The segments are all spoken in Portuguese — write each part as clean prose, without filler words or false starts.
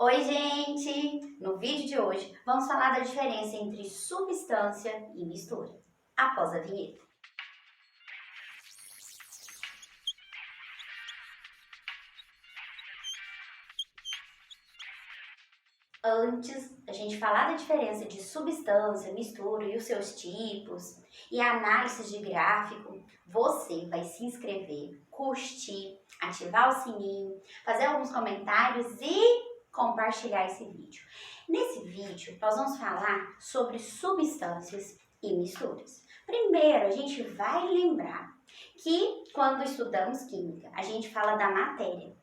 Oi, gente! No vídeo de hoje, vamos falar da diferença entre substância e mistura, após a vinheta. Antes da gente falar da diferença de substância, mistura e os seus tipos e a análise de gráfico, você vai se inscrever, curtir, ativar o sininho, fazer alguns comentários e compartilhar esse vídeo. Nesse vídeo, nós vamos falar sobre substâncias e misturas. Primeiro, a gente vai lembrar que quando estudamos química, a gente fala da matéria.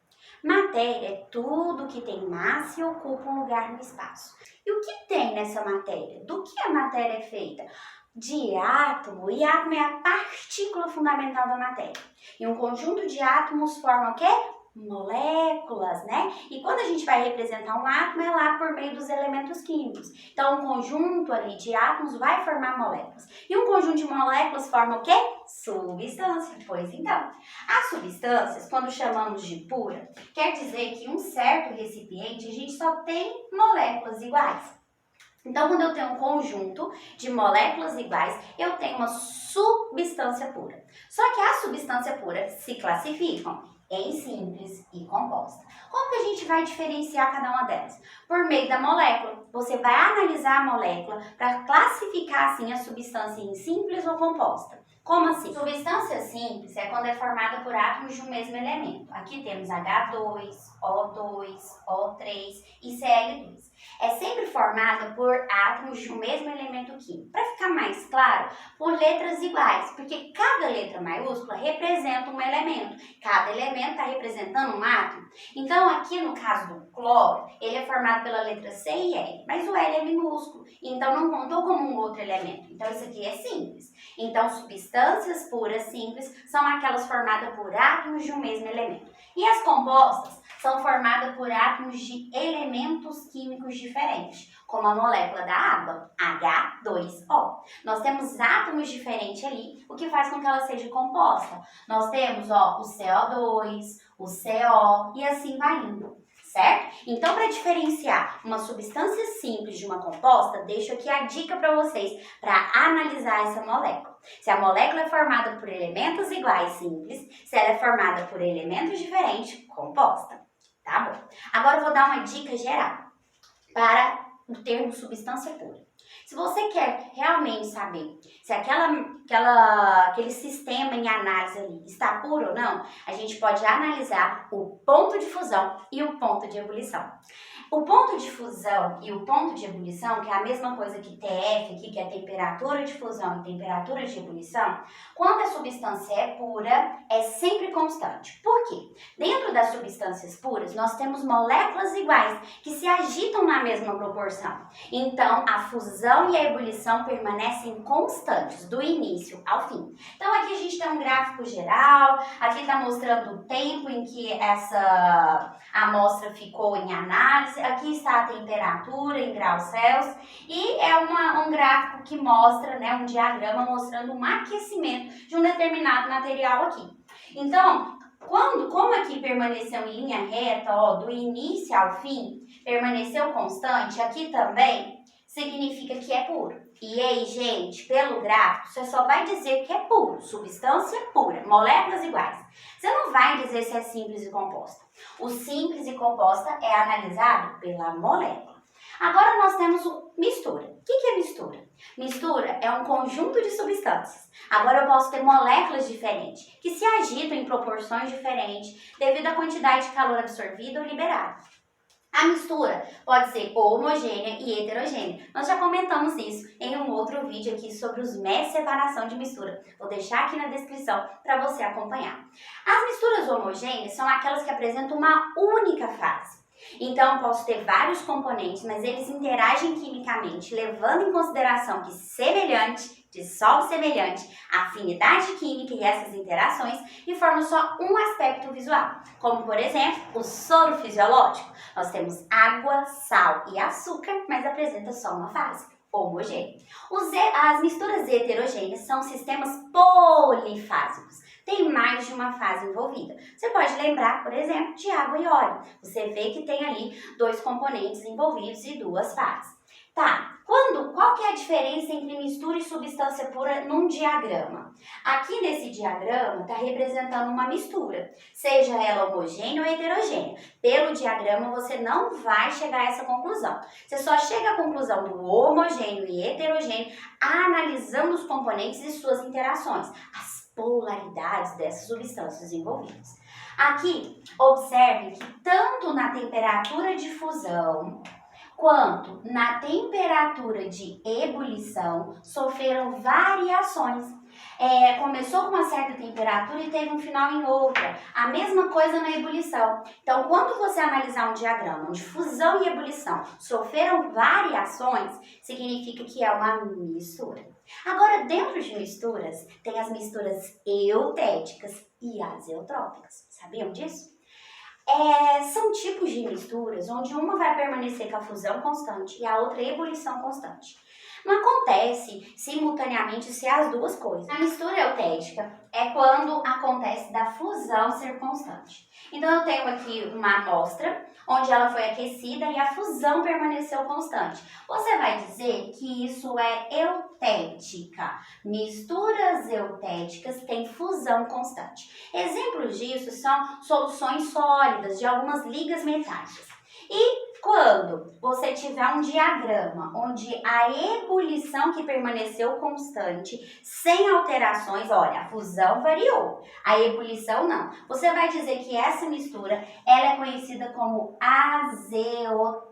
Matéria é tudo que tem massa e ocupa um lugar no espaço. E o que tem nessa matéria? Do que a matéria é feita? De átomo, e átomo é a partícula fundamental da matéria. E um conjunto de átomos forma o quê? Moléculas, né? E quando a gente vai representar um átomo, é lá por meio dos elementos químicos. Então, um conjunto ali de átomos vai formar moléculas. E um conjunto de moléculas forma o quê? Substância. Pois então, as substâncias, quando chamamos de pura, quer dizer que em um certo recipiente a gente só tem moléculas iguais. Então, quando eu tenho um conjunto de moléculas iguais, eu tenho uma substância pura. Só que as substâncias puras se classificam em simples e composta. Como que a gente vai diferenciar cada uma delas? Por meio da molécula. Você vai analisar a molécula para classificar assim a substância em simples ou composta. Como assim? Substância simples é quando é formada por átomos de um mesmo elemento. Aqui temos H2, O2, O3 e Cl2. É sempre formada por átomos de um mesmo elemento químico. Para ficar mais claro, por letras iguais, porque cada letra maiúscula representa um elemento. Cada elemento está representando um átomo. Então, aqui no caso do cloro, ele é formado pela letra C e L, mas o L é minúsculo, então não contou como um outro elemento. Então, isso aqui é simples. Então, substâncias puras simples são aquelas formadas por átomos de um mesmo elemento. E as compostas são formadas por átomos de elementos químicos diferentes, como a molécula da água, H2O. Nós temos átomos diferentes ali, o que faz com que ela seja composta. Nós temos o CO2, o CO e assim vai indo, certo? Então, para diferenciar uma substância simples de uma composta, deixo aqui a dica para vocês para analisar essa molécula. Se a molécula é formada por elementos iguais simples, se ela é formada por elementos diferentes, composta, tá bom? Agora eu vou dar uma dica geral para o termo substância pura. Se você quer realmente saber se aquele sistema em análise ali está puro ou não, a gente pode analisar o ponto de fusão e o ponto de ebulição. O ponto de fusão e o ponto de ebulição, que é a mesma coisa que TF aqui, que é temperatura de fusão e temperatura de ebulição, quando a substância é pura, é sempre constante. Por quê? Dentro das substâncias puras, nós temos moléculas iguais que se agitam na mesma proporção. Então, a fusão e a ebulição permanecem constantes, do início ao fim. Então, aqui a gente tem um gráfico geral, aqui está mostrando o tempo em que essa amostra ficou em análise, aqui está a temperatura em graus Celsius e é um gráfico que mostra, né, um diagrama mostrando um aquecimento de um determinado material aqui. Então, como aqui permaneceu em linha reta, do início ao fim, permaneceu constante, aqui também significa que é puro. E aí, gente, pelo gráfico, você só vai dizer que é puro, substância pura, moléculas iguais. Você não vai dizer se é simples e composta. O simples e composta é analisado pela molécula. Agora nós temos o mistura. O que é mistura? Mistura é um conjunto de substâncias. Agora eu posso ter moléculas diferentes, que se agitam em proporções diferentes devido à quantidade de calor absorvido ou liberado. A mistura pode ser homogênea e heterogênea. Nós já comentamos isso em um outro vídeo aqui sobre os métodos de separação de mistura. Vou deixar aqui na descrição para você acompanhar. As misturas homogêneas são aquelas que apresentam uma única fase. Então, posso ter vários componentes, mas eles interagem quimicamente, levando em consideração que semelhante dissolve semelhante, afinidade química e essas interações e formam só um aspecto visual, como por exemplo o soro fisiológico. Nós temos água, sal e açúcar, mas apresenta só uma fase homogênea. As misturas heterogêneas são sistemas polifásicos. tem mais de uma fase envolvida. Você pode lembrar, por exemplo, de água e óleo. Você vê que tem ali dois componentes envolvidos e duas fases. Tá, qual que é a diferença entre mistura e substância pura num diagrama? Aqui nesse diagrama está representando uma mistura, seja ela homogênea ou heterogênea. Pelo diagrama você não vai chegar a essa conclusão. Você só chega à conclusão do homogêneo e heterogêneo analisando os componentes e suas interações, as polaridades dessas substâncias envolvidas. Aqui, observe que tanto na temperatura de fusão quanto na temperatura de ebulição sofreram variações. Começou com uma certa temperatura e teve um final em outra. A mesma coisa na ebulição. Então, quando você analisar um diagrama onde fusão e ebulição sofreram variações, significa que é uma mistura. Agora, dentro de misturas, tem as misturas eutéticas e azeotrópicas. Sabiam disso? São tipos de misturas onde uma vai permanecer com a fusão constante e a outra ebulição constante. Não acontece simultaneamente ser as duas coisas. A mistura eutética é quando acontece da fusão ser constante. Então eu tenho aqui uma amostra onde ela foi aquecida e a fusão permaneceu constante. Você vai dizer que isso é eutética. Misturas eutéticas têm fusão constante. Exemplos disso são soluções sólidas de algumas ligas metálicas. E quando você tiver um diagrama onde a ebulição que permaneceu constante, sem alterações, olha, a fusão variou, a ebulição não. Você vai dizer que essa mistura, ela é conhecida como azeotrópica.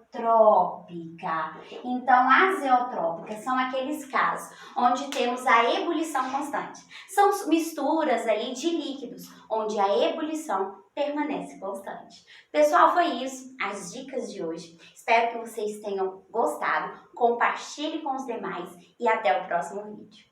Então, azeotrópicas são aqueles casos onde temos a ebulição constante. São misturas ali de líquidos, onde a ebulição permanece constante. Pessoal, foi isso, as dicas de hoje. Espero que vocês tenham gostado. Compartilhe com os demais e até o próximo vídeo.